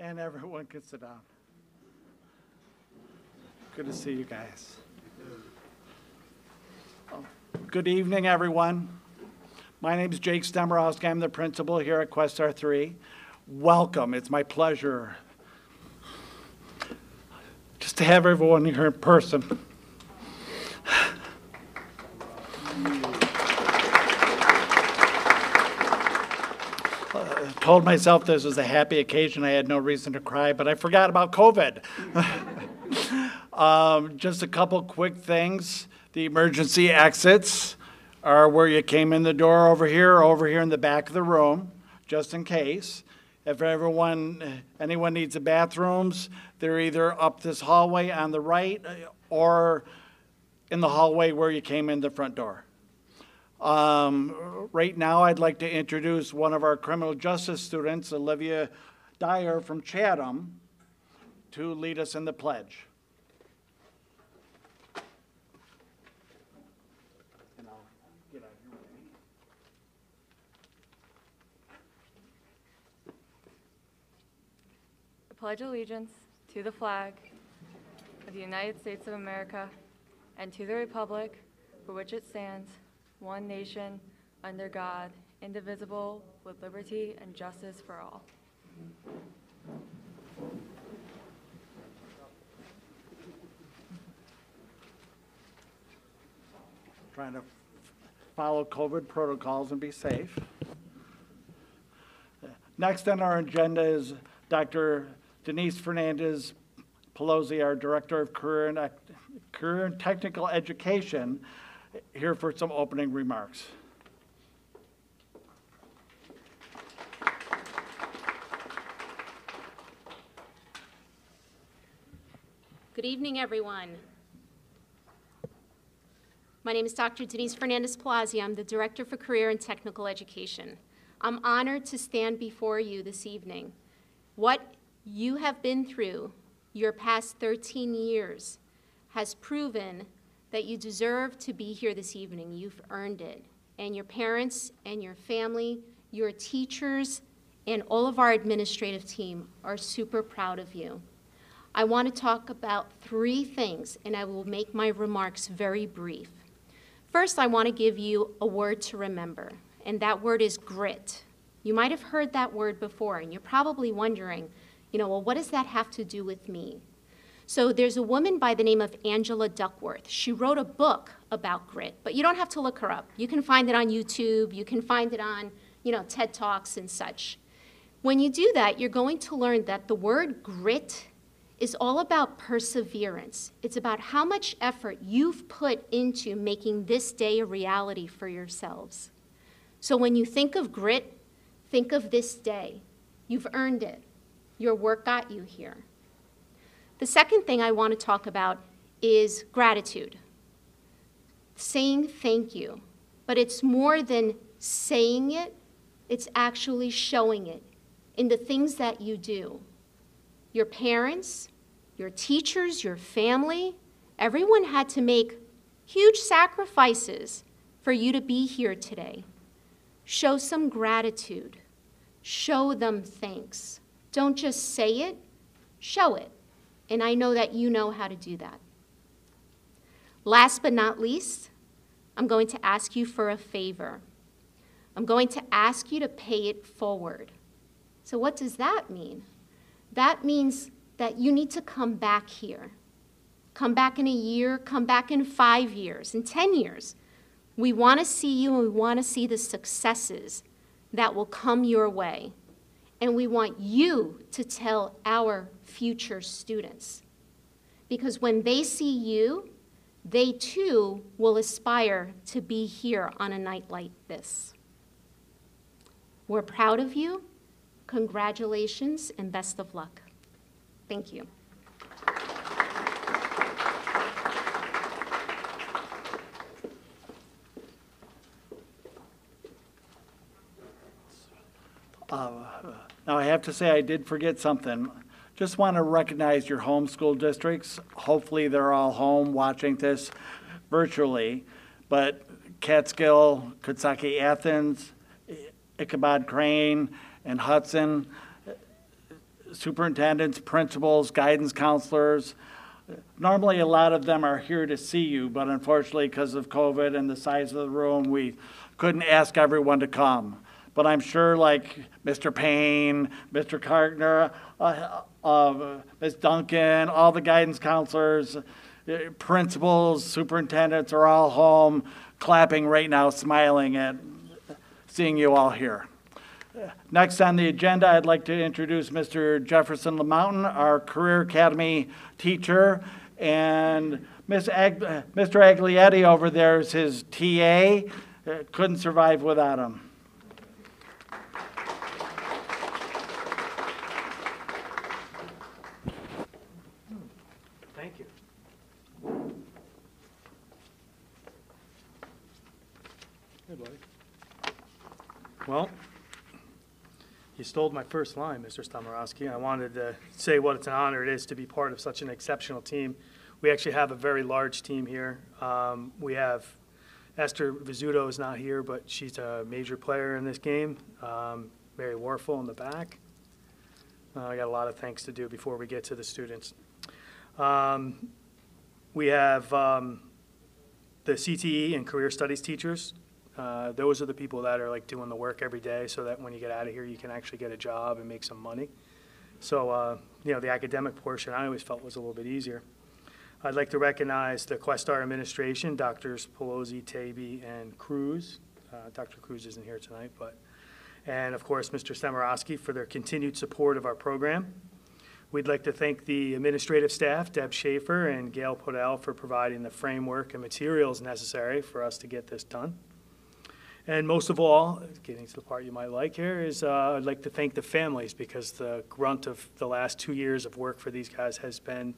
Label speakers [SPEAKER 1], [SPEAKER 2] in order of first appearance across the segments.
[SPEAKER 1] And everyone can sit down. Good to see you guys. Good evening, everyone. My name is Jake Stemrosk. I'm the principal here at Questar 3. Welcome. It's my pleasure just to have everyone here in person. Told myself this was a happy occasion. I had no reason to cry, but I forgot about COVID. Just a couple quick things. The emergency exits are where you came in the door over here in the back of the room, just in case. If anyone needs the bathrooms, they're either up this hallway on the right or in the hallway where you came in the front door. Right now, I'd like to introduce one of our criminal justice students, Olivia Dyer from Chatham, to lead us in the pledge. And I'll get out of your way.
[SPEAKER 2] I pledge allegiance to the flag of the United States of America and to the republic for which it stands, one nation, under God, indivisible, with liberty and justice for all.
[SPEAKER 1] Trying to follow COVID protocols and be safe. Next on our agenda is Dr. Denise Fernandez Pelosi, our Director of Career and Technical Education, here for some opening remarks.
[SPEAKER 3] Good evening, everyone. My name is Dr. Denise Fernandez Pelosi. I'm the Director for Career and Technical Education. I'm honored to stand before you this evening. What you have been through your past 13 years has proven that you deserve to be here this evening. You've earned it. And your parents and your family, your teachers, and all of our administrative team are super proud of you. I want to talk about 3 things, and I will make my remarks very brief. First, I want to give you a word to remember, and that word is grit. You might have heard that word before, and you're probably wondering, well, what does that have to do with me? So there's a woman by the name of Angela Duckworth. She wrote a book about grit, but you don't have to look her up. You can find it on YouTube. You can find it on, TED Talks and such. When you do that, you're going to learn that the word grit is all about perseverance. It's about how much effort you've put into making this day a reality for yourselves. So when you think of grit, think of this day. You've earned it. Your work got you here. The second thing I want to talk about is gratitude. Saying thank you. But it's more than saying it, it's actually showing it in the things that you do. Your parents, your teachers, your family, everyone had to make huge sacrifices for you to be here today. Show some gratitude. Show them thanks. Don't just say it, show it. And I know that you know how to do that. Last but not least, I'm going to ask you for a favor. I'm going to ask you to pay it forward. So what does that mean? That means that you need to come back here. Come back in a year, come back in 5 years, in 10 years. We want to see you and we want to see the successes that will come your way. And we want you to tell our future students. Because when they see you, they too will aspire to be here on a night like this. We're proud of you. Congratulations and best of luck. Thank you.
[SPEAKER 1] Now, I have to say I did forget something. Just want to recognize your home school districts. Hopefully they're all home watching this virtually. But Catskill, Coxsackie, Athens, Ichabod Crane, and Hudson, superintendents, principals, guidance counselors. Normally, a lot of them are here to see you, but unfortunately, because of COVID and the size of the room, we couldn't ask everyone to come. But I'm sure like Mr. Payne, Mr. Kartner, Ms. Duncan, all the guidance counselors, principals, superintendents are all home clapping right now, smiling at seeing you all here. Next on the agenda, I'd like to introduce Mr. Jefferson LaMountain, our Career Academy teacher, and Mr. Aglietti over there is his TA. Couldn't survive without him.
[SPEAKER 4] Thank you. Hey, buddy. Well, you stole my first line, Mr. Stemrosk. I wanted to say what an honor it is to be part of such an exceptional team. We actually have a very large team here. We have Esther Vizzuto is not here, but she's a major player in this game. Mary Warfel in the back. I got a lot of thanks to do before we get to the students. We have the CTE and career studies teachers. Those are the people that are like doing the work every day so that when you get out of here, you can actually get a job and make some money. So, the academic portion I always felt was a little bit easier. I'd like to recognize the Questar administration, Drs. Pelosi, Taby, and Cruz. Dr. Cruz isn't here tonight, and of course, Mr. Stemrosk for their continued support of our program. We'd like to thank the administrative staff, Deb Schaefer and Gail Podell, for providing the framework and materials necessary for us to get this done. And most of all, getting to the part you might like here, is I'd like to thank the families, because the grunt of the last 2 years of work for these guys has been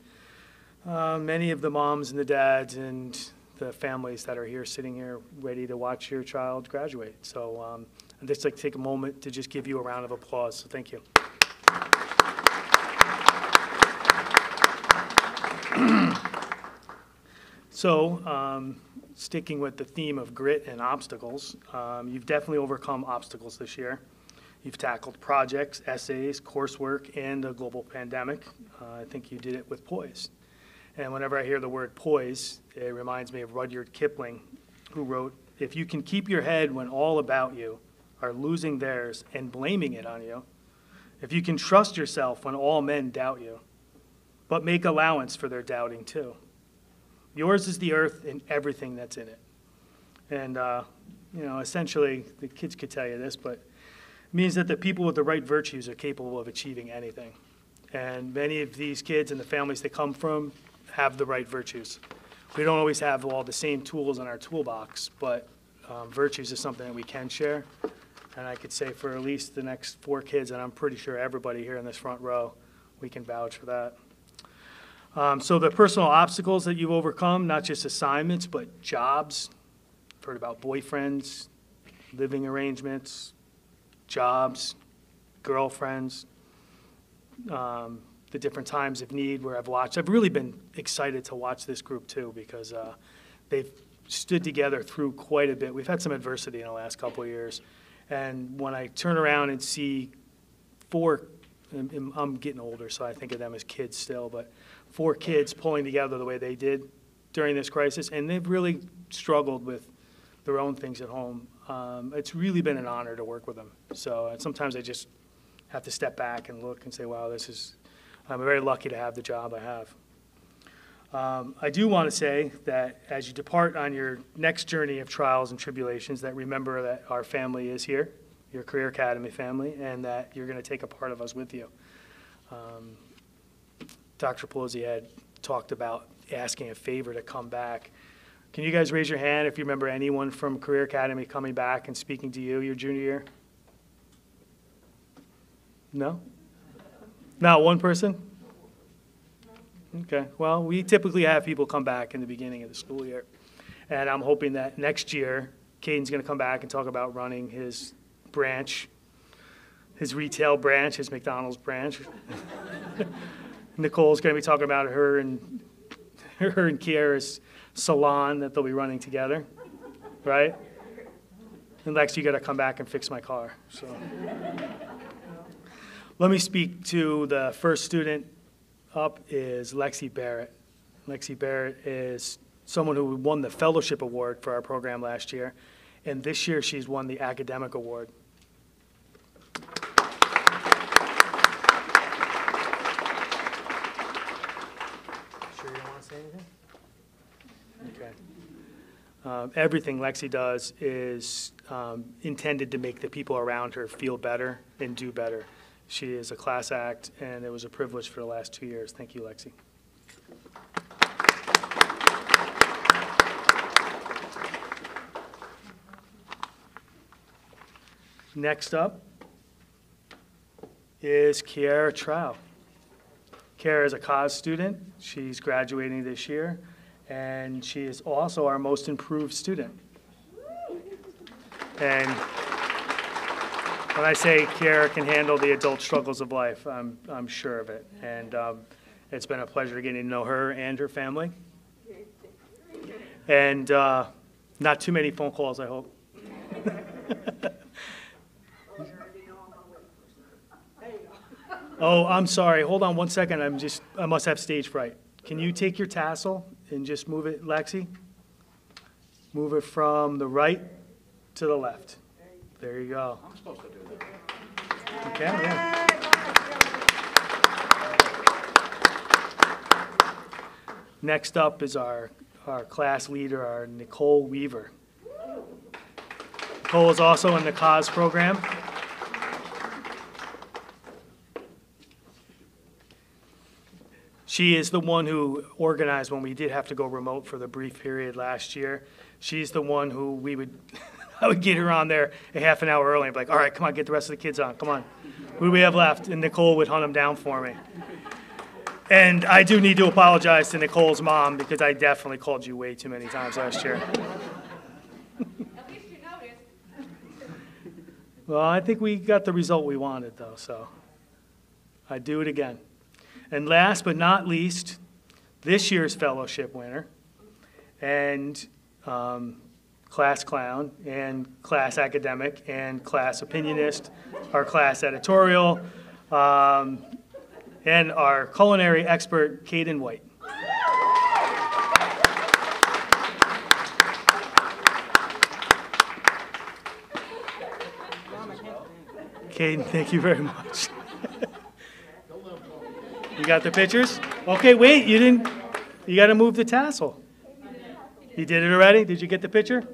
[SPEAKER 4] many of the moms and the dads and the families that are here sitting here ready to watch your child graduate. So I'd just like to take a moment to just give you a round of applause. So thank you. So, sticking with the theme of grit and obstacles, you've definitely overcome obstacles this year. You've tackled projects, essays, coursework, and a global pandemic. I think you did it with poise. And whenever I hear the word poise, it reminds me of Rudyard Kipling, who wrote, "If you can keep your head when all about you are losing theirs and blaming it on you, if you can trust yourself when all men doubt you, but make allowance for their doubting too. Yours is the earth and everything that's in it." And, essentially, the kids could tell you this, but it means that the people with the right virtues are capable of achieving anything. And many of these kids and the families they come from have the right virtues. We don't always have all the same tools in our toolbox, but virtues is something that we can share. And I could say for at least the next 4 kids, and I'm pretty sure everybody here in this front row, we can vouch for that. So the personal obstacles that you've overcome, not just assignments, but jobs. I've heard about boyfriends, living arrangements, jobs, girlfriends, the different times of need where I've watched. I've really been excited to watch this group too, because they've stood together through quite a bit. We've had some adversity in the last couple of years. And when I turn around and see 4, I'm getting older, so I think of them as kids still, but 4 kids pulling together the way they did during this crisis, and they've really struggled with their own things at home. It's really been an honor to work with them. So sometimes I just have to step back and look and say, wow, I'm very lucky to have the job I have. I do want to say that as you depart on your next journey of trials and tribulations, that remember that our family is here, your Career Academy family, and that you're going to take a part of us with you. Dr. Pelosi had talked about asking a favor to come back. Can you guys raise your hand if you remember anyone from Career Academy coming back and speaking to you your junior year? No? Not one person? Okay, well, we typically have people come back in the beginning of the school year. And I'm hoping that next year, Caden's going to come back and talk about running his branch, his retail branch, his McDonald's branch. Nicole's going to be talking about her and Kiara's salon that they'll be running together, right? And Lex, you got to come back and fix my car. So, Let me speak to the first student up is Lexi Barrett. Lexi Barrett is someone who won the fellowship award for our program last year, and this year she's won the academic award. Sure you don't want to say anything? Okay. Everything Lexi does is intended to make the people around her feel better and do better. She is a class act, and it was a privilege for the last 2 years. Thank you, Lexi. Next up is Kiara Trow. Kiara is a cause student. She's graduating this year, and she is also our most improved student. And when I say Kiara can handle the adult struggles of life, I'm sure of it. And it's been a pleasure getting to know her and her family. And not too many phone calls, I hope. Oh, I'm sorry. Hold on one second. I must have stage fright. Can you take your tassel and just move it, Lexi? Move it from the right to the left. There you go. I'm supposed to do that. Okay, yeah. Next up is our class leader, our Nicole Weaver. Nicole is also in the cause program. She is the one who organized when we did have to go remote for the brief period last year. She's the one who I would get her on there a half an hour early and be like, all right, come on, get the rest of the kids on, come on. Who do we have left? And Nicole would hunt them down for me. And I do need to apologize to Nicole's mom because I definitely called you way too many times last year.
[SPEAKER 5] At least you noticed.
[SPEAKER 4] Well, I think we got the result we wanted, though, so I'd do it again. And last but not least, this year's fellowship winner and class clown and class academic and class opinionist, our class editorial, and our culinary expert, Caden White. Caden, thank you very much. You got the pictures? Okay, wait, you got to move the tassel. You did it already? Did you get the picture?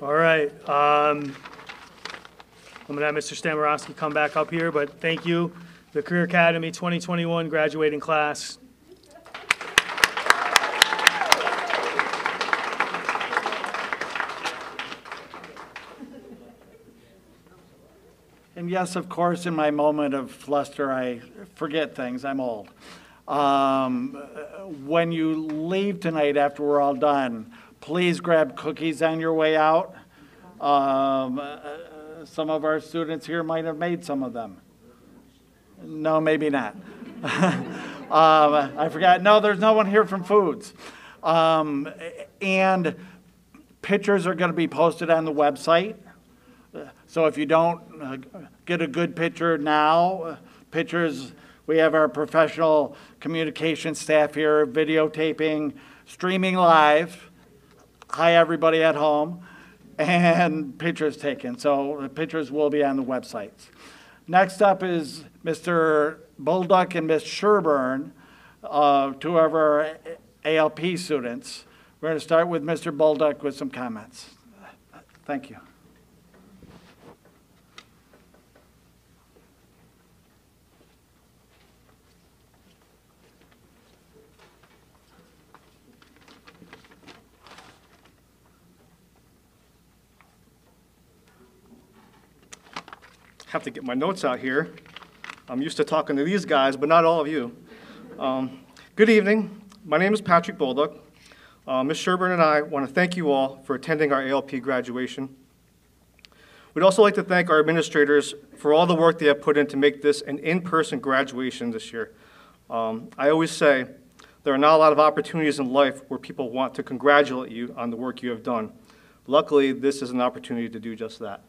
[SPEAKER 4] All right. I'm going to have Mr. Stemrosk come back up here, but thank you, the Career Academy 2021 graduating class.
[SPEAKER 1] And yes, of course, in my moment of fluster, I forget things. I'm old. When you leave tonight after we're all done, please grab cookies on your way out. Some of our students here might have made some of them. No, maybe not. I forgot. No, there's no one here from Foods. And pictures are going to be posted on the website. So if you don't get a good picture now, pictures, we have our professional communication staff here videotaping, streaming live. Hi, everybody at home. And pictures taken. So the pictures will be on the websites. Next up is Mr. Bulduck and Ms. Sherburne, two of our ALP students. We're going to start with Mr. Bulduck with some comments. Thank you.
[SPEAKER 6] Have to get my notes out here. I'm used to talking to these guys, but not all of you. Good evening. My name is Patrick Bulduck. Ms. Sherburne and I want to thank you all for attending our ALP graduation. We'd also like to thank our administrators for all the work they have put in to make this an in-person graduation this year. I always say there are not a lot of opportunities in life where people want to congratulate you on the work you have done. Luckily, this is an opportunity to do just that.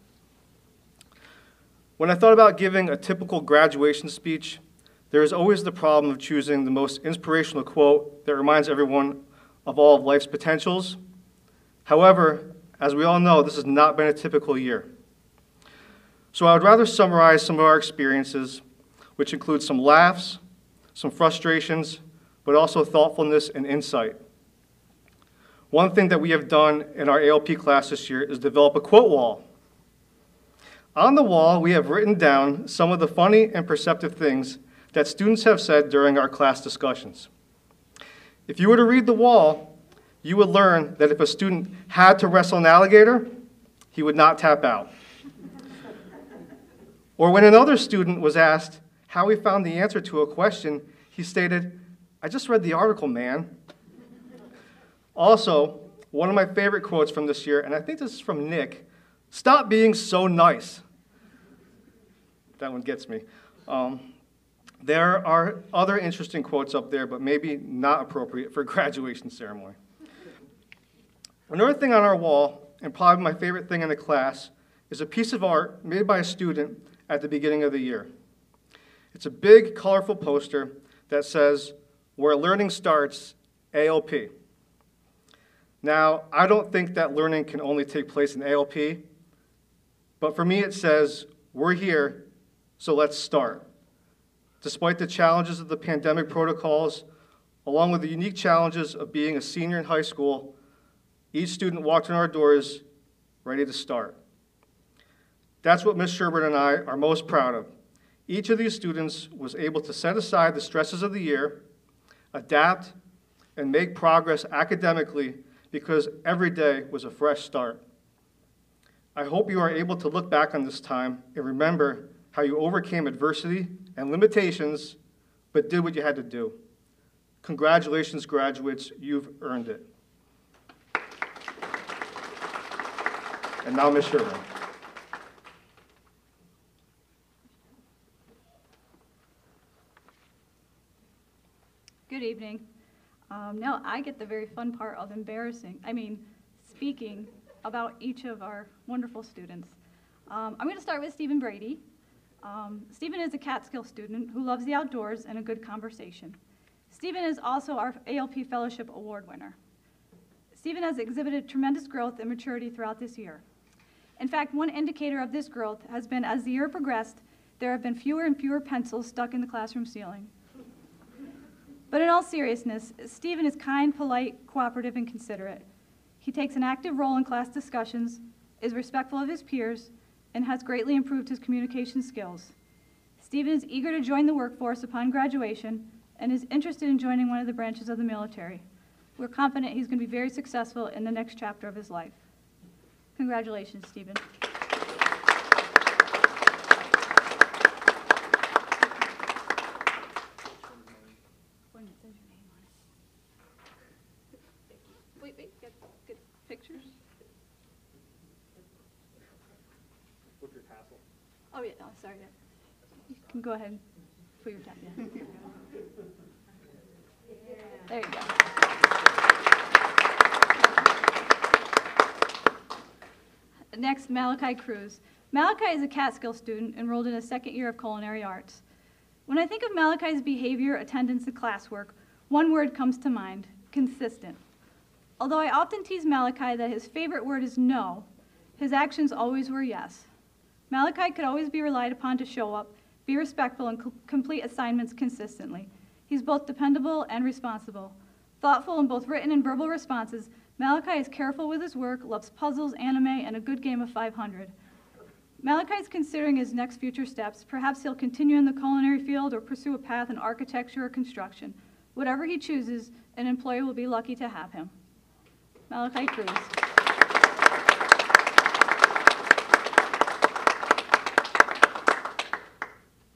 [SPEAKER 6] When I thought about giving a typical graduation speech, there is always the problem of choosing the most inspirational quote that reminds everyone of all of life's potentials. However, as we all know, this has not been a typical year. So I would rather summarize some of our experiences, which include some laughs, some frustrations, but also thoughtfulness and insight. One thing that we have done in our ALP class this year is develop a quote wall. On the wall, we have written down some of the funny and perceptive things that students have said during our class discussions. If you were to read the wall, you would learn that if a student had to wrestle an alligator, he would not tap out. Or when another student was asked how he found the answer to a question, he stated, "I just read the article, man." Also, one of my favorite quotes from this year, and I think this is from Nick, "Stop being so nice." That one gets me. There are other interesting quotes up there, but maybe not appropriate for a graduation ceremony. Another thing on our wall, and probably my favorite thing in the class, is a piece of art made by a student at the beginning of the year. It's a big, colorful poster that says, "Where learning starts, ALP." Now, I don't think that learning can only take place in ALP, but for me it says, we're here, so let's start. Despite the challenges of the pandemic protocols, along with the unique challenges of being a senior in high school, each student walked in our doors ready to start. That's what Ms. Sherbert and I are most proud of. Each of these students was able to set aside the stresses of the year, adapt, and make progress academically because every day was a fresh start. I hope you are able to look back on this time and remember how you overcame adversity and limitations, but did what you had to do. Congratulations, graduates, you've earned it. And now, Ms. Sherbert.
[SPEAKER 5] Good evening. Now I get the very fun part of speaking about each of our wonderful students. I'm going to start with Stephen Brady. Stephen is a Catskill student who loves the outdoors and a good conversation. Stephen is also our ALP Fellowship Award winner. Stephen has exhibited tremendous growth and maturity throughout this year. In fact, one indicator of this growth has been as the year progressed, there have been fewer and fewer pencils stuck in the classroom ceiling. But in all seriousness, Stephen is kind, polite, cooperative, and considerate. He takes an active role in class discussions, is respectful of his peers, and has greatly improved his communication skills. Stephen is eager to join the workforce upon graduation and is interested in joining one of the branches of the military. We're confident he's going to be very successful in the next chapter of his life. Congratulations, Stephen. Wait, get pictures.
[SPEAKER 6] With your tassel.
[SPEAKER 5] Oh, yeah, oh, sorry, yeah. You can go ahead and put your tap, yeah. There you go. Next, Malachi Cruz. Malachi is a Catskill student enrolled in his second year of culinary arts. When I think of Malachi's behavior, attendance, and classwork, one word comes to mind: consistent. Although I often tease Malachi that his favorite word is no, his actions always were yes. Malachi could always be relied upon to show up, be respectful, and complete assignments consistently. He's both dependable and responsible. Thoughtful in both written and verbal responses, Malachi is careful with his work, loves puzzles, anime, and a good game of 500. Malachi is considering his next future steps. Perhaps he'll continue in the culinary field or pursue a path in architecture or construction. Whatever he chooses, an employer will be lucky to have him. Malachi Cruz.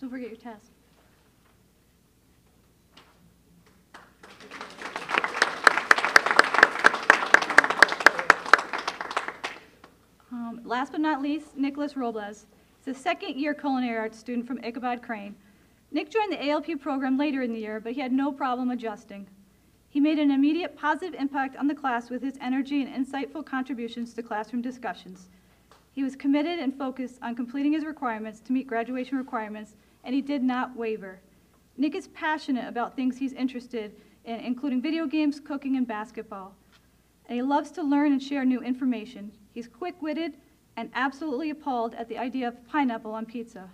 [SPEAKER 5] Don't forget your test. Last but not least, Nicholas Robles. He's a second-year culinary arts student from Ichabod Crane. Nick joined the ALP program later in the year, but he had no problem adjusting. He made an immediate positive impact on the class with his energy and insightful contributions to classroom discussions. He was committed and focused on completing his requirements to meet graduation requirements, and he did not waver. Nick is passionate about things he's interested in, including video games, cooking, and basketball. And he loves to learn and share new information. He's quick-witted and absolutely appalled at the idea of pineapple on pizza.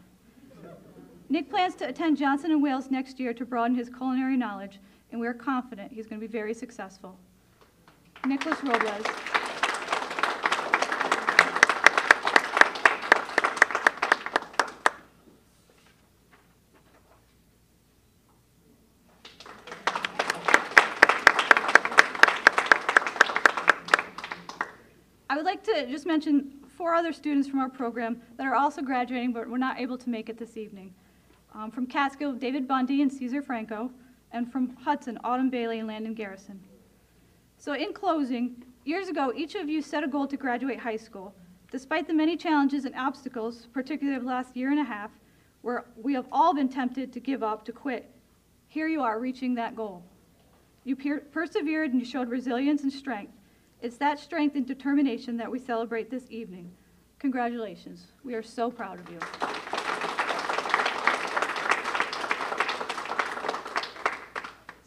[SPEAKER 5] Nick plans to attend Johnson & Wales next year to broaden his culinary knowledge, and we are confident he's going to be very successful. Nicholas Robles. I would like to just mention 4 other students from our program that are also graduating but were not able to make it this evening. From Catskill, David Bundy and Cesar Franco, and from Hudson, Autumn Bailey and Landon Garrison. So in closing, years ago, each of you set a goal to graduate high school. Despite the many challenges and obstacles, particularly the last year and a half, where we have all been tempted to give up, to quit, here you are reaching that goal. You persevered and you showed resilience and strength. It's that strength and determination that we celebrate this evening. Congratulations. We are so proud of you.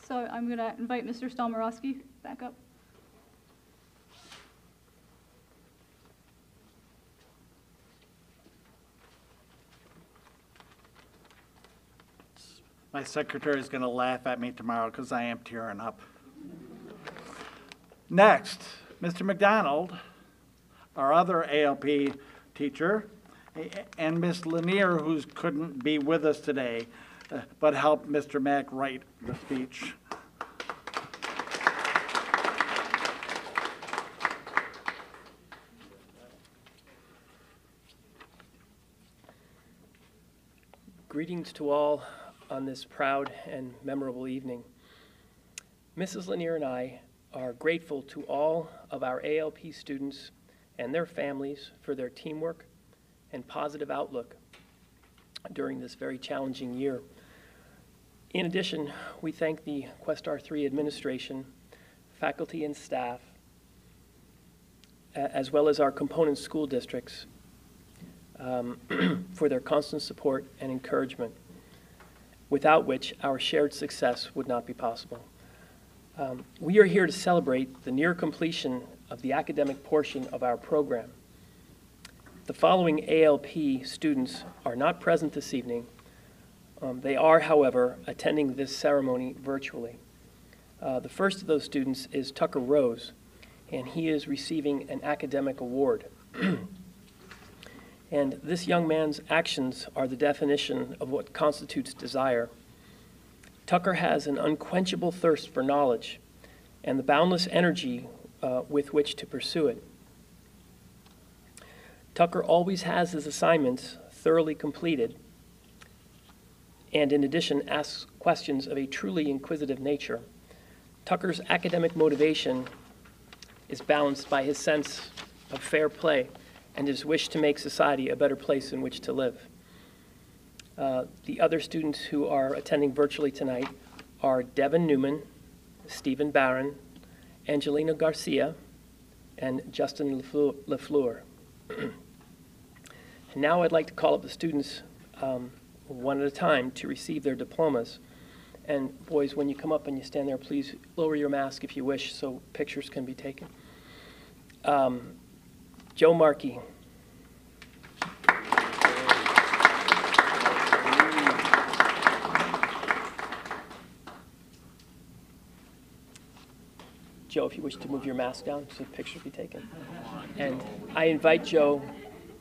[SPEAKER 5] So I'm going to invite Mr. Stemrosk back up.
[SPEAKER 1] My secretary is going to laugh at me tomorrow because I am tearing up. Next, Mr. McDonald, our other ALP teacher, and Miss Lanier, who couldn't be with us today, but helped Mr. Mack write the speech.
[SPEAKER 7] Greetings to all on this proud and memorable evening. Mrs. Lanier and I are grateful to all of our ALP students and their families for their teamwork and positive outlook during this very challenging year. In addition, we thank the Questar 3 administration, faculty and staff, as well as our component school districts for their constant support and encouragement, without which our shared success would not be possible. We are here to celebrate the near completion of the academic portion of our program. The following ALP students are not present this evening. They are, however, attending this ceremony virtually. The first of those students is Tucker Rose, and he is receiving an academic award. And this young man's actions are the definition of what constitutes desire. Tucker has an unquenchable thirst for knowledge and the boundless energy with which to pursue it. Tucker always has his assignments thoroughly completed, and in addition asks questions of a truly inquisitive nature. Tucker's academic motivation is balanced by his sense of fair play and his wish to make society a better place in which to live. The other students who are attending virtually tonight are Devin Newman, Stephen Barron, Angelina Garcia, and Justin LaFleur. And now I'd like to call up the students one at a time to receive their diplomas. And boys, when you come up and you stand there, please lower your mask if you wish so pictures can be taken. Joe Markey. Joe, if you wish to move your mask down so pictures be taken. And I invite Joe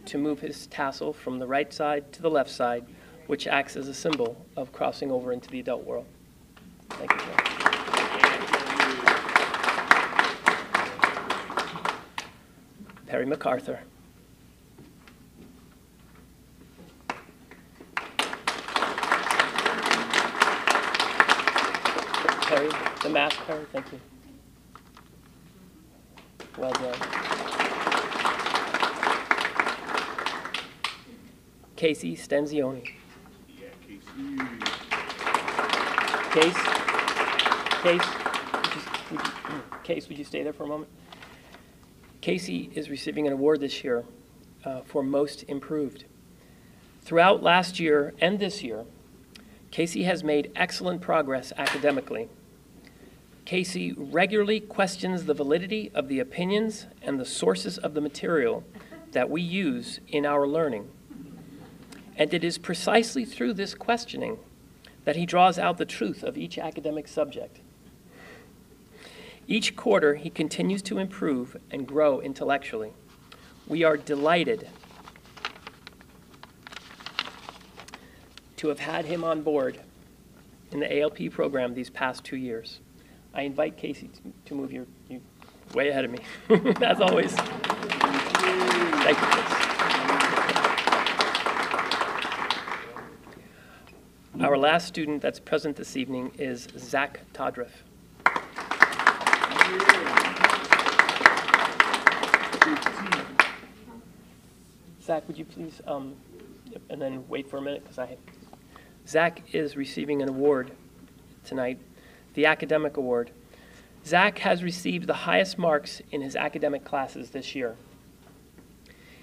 [SPEAKER 7] to move his tassel from the right side to the left side, which acts as a symbol of crossing over into the adult world. Thank you, Joe. Perry MacArthur. Perry, the mask, Perry, thank you. Well done. Casey Stenzioni. Case, would you stay there for a moment? Casey is receiving an award this year for Most Improved. Throughout last year and this year, Casey has made excellent progress academically. Casey regularly questions the validity of the opinions and the sources of the material that we use in our learning. And it is precisely through this questioning that he draws out the truth of each academic subject. Each quarter, he continues to improve and grow intellectually. We are delighted to have had him on board in the ALP program these past 2 years. I invite Casey to move you way ahead of me, as always. Thank you, Casey. Our last student that's present this evening is Zac Todrick. Zac, would you please, and then wait for a minute, because Zac is receiving an award tonight, the Academic Award. Zac has received the highest marks in his academic classes this year.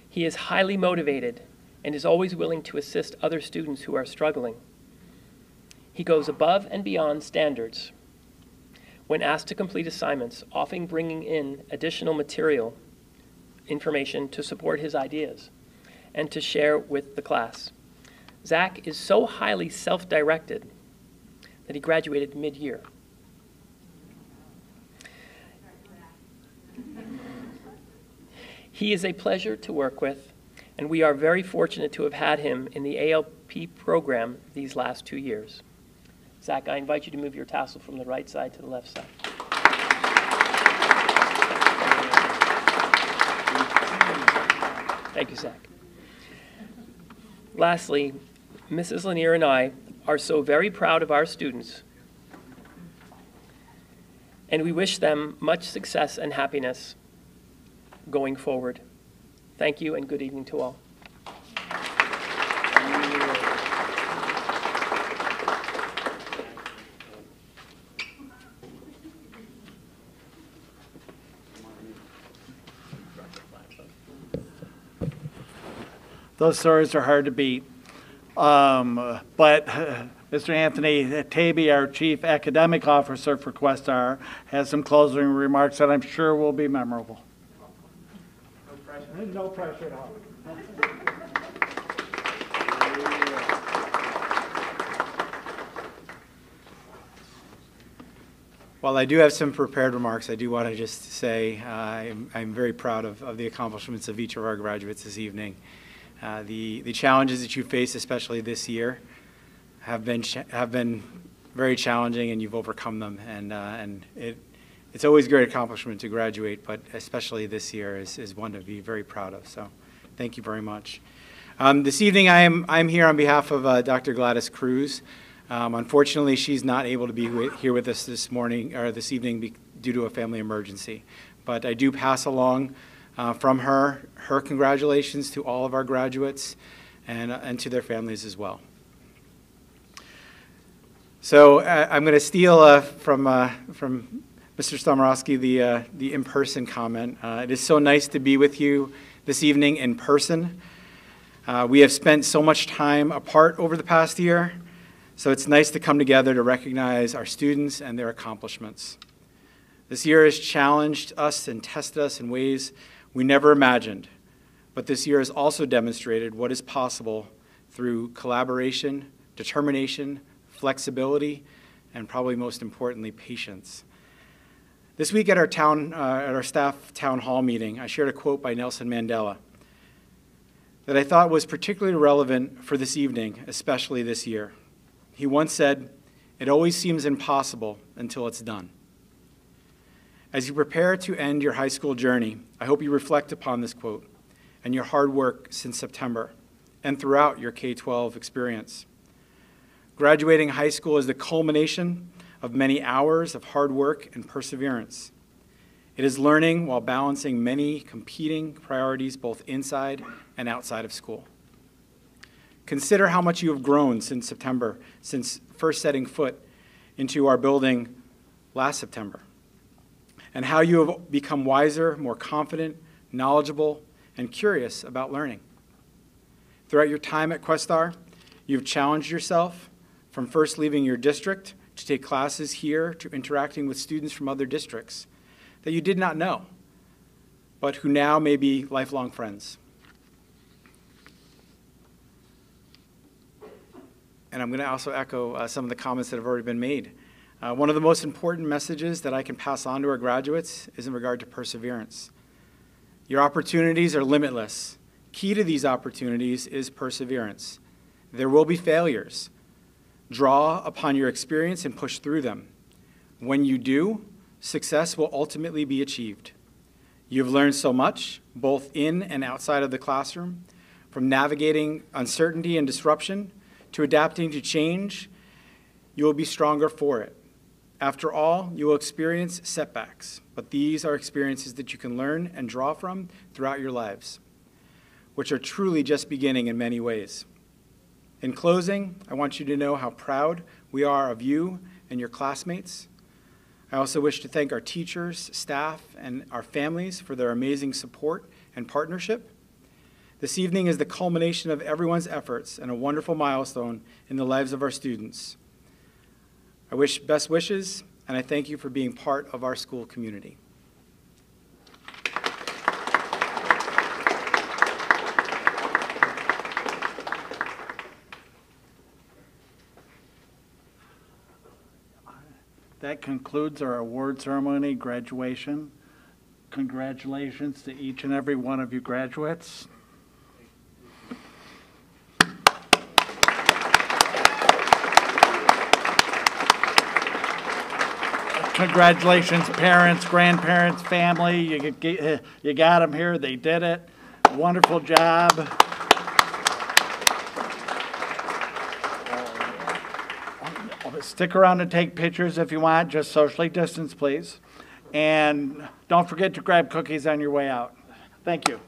[SPEAKER 7] He is highly motivated and is always willing to assist other students who are struggling. He goes above and beyond standards when asked to complete assignments, often bringing in additional material, information to support his ideas and to share with the class. Zac is so highly self-directed that he graduated mid-year. He is a pleasure to work with, and we are very fortunate to have had him in the ALP program these last 2 years. Zac, I invite you to move your tassel from the right side to the left side. Thank you, Zac. Lastly, Mrs. Lanier and I are so very proud of our students, and we wish them much success and happiness going forward. Thank you, and good evening to all.
[SPEAKER 1] Those stories are hard to beat. But Mr. Anthony Taby, our Chief Academic Officer for Questar, has some closing remarks that I'm sure will be memorable. No pressure at all.
[SPEAKER 8] While I do have some prepared remarks, I do want to just say I'm very proud of the accomplishments of each of our graduates this evening. The challenges that you face, especially this year, have been very challenging, and you've overcome them. And it's always a great accomplishment to graduate, but especially this year is one to be very proud of. So, thank you very much. This evening, I'm here on behalf of Dr. Gladys Cruz. Unfortunately, she's not able to be here with us this evening due to a family emergency. But I do pass along from her congratulations to all of our graduates and to their families as well. So I'm going to steal from Mr. Stemrosk the in-person comment. It is so nice to be with you this evening in person. We have spent so much time apart over the past year, so it's nice to come together to recognize our students and their accomplishments. This year has challenged us and tested us in ways we never imagined, but this year has also demonstrated what is possible through collaboration, determination, flexibility, and probably most importantly, patience. This week at our staff town hall meeting, I shared a quote by Nelson Mandela that I thought was particularly relevant for this evening, especially this year. He once said, "It always seems impossible until it's done." As you prepare to end your high school journey, I hope you reflect upon this quote and your hard work since September and throughout your K-12 experience. Graduating high school is the culmination of many hours of hard work and perseverance. It is learning while balancing many competing priorities both inside and outside of school. Consider how much you have grown since September, since first setting foot into our building last September, and how you have become wiser, more confident, knowledgeable, and curious about learning. Throughout your time at Questar, you've challenged yourself from first leaving your district to take classes here to interacting with students from other districts that you did not know, but who now may be lifelong friends. And I'm going to also echo some of the comments that have already been made. One of the most important messages that I can pass on to our graduates is in regard to perseverance. Your opportunities are limitless. Key to these opportunities is perseverance. There will be failures. Draw upon your experience and push through them. When you do, success will ultimately be achieved. You've learned so much, both in and outside of the classroom, from navigating uncertainty and disruption to adapting to change. You will be stronger for it. After all, you will experience setbacks, but these are experiences that you can learn and draw from throughout your lives, which are truly just beginning in many ways. In closing, I want you to know how proud we are of you and your classmates. I also wish to thank our teachers, staff, and our families for their amazing support and partnership. This evening is the culmination of everyone's efforts and a wonderful milestone in the lives of our students. I wish best wishes, and I thank you for being part of our school community.
[SPEAKER 1] That concludes our award ceremony, graduation. Congratulations to each and every one of you graduates. Congratulations, parents, grandparents, family. You got them here. They did it. Wonderful job. Stick around to take pictures if you want. Just socially distance, please. And don't forget to grab cookies on your way out. Thank you.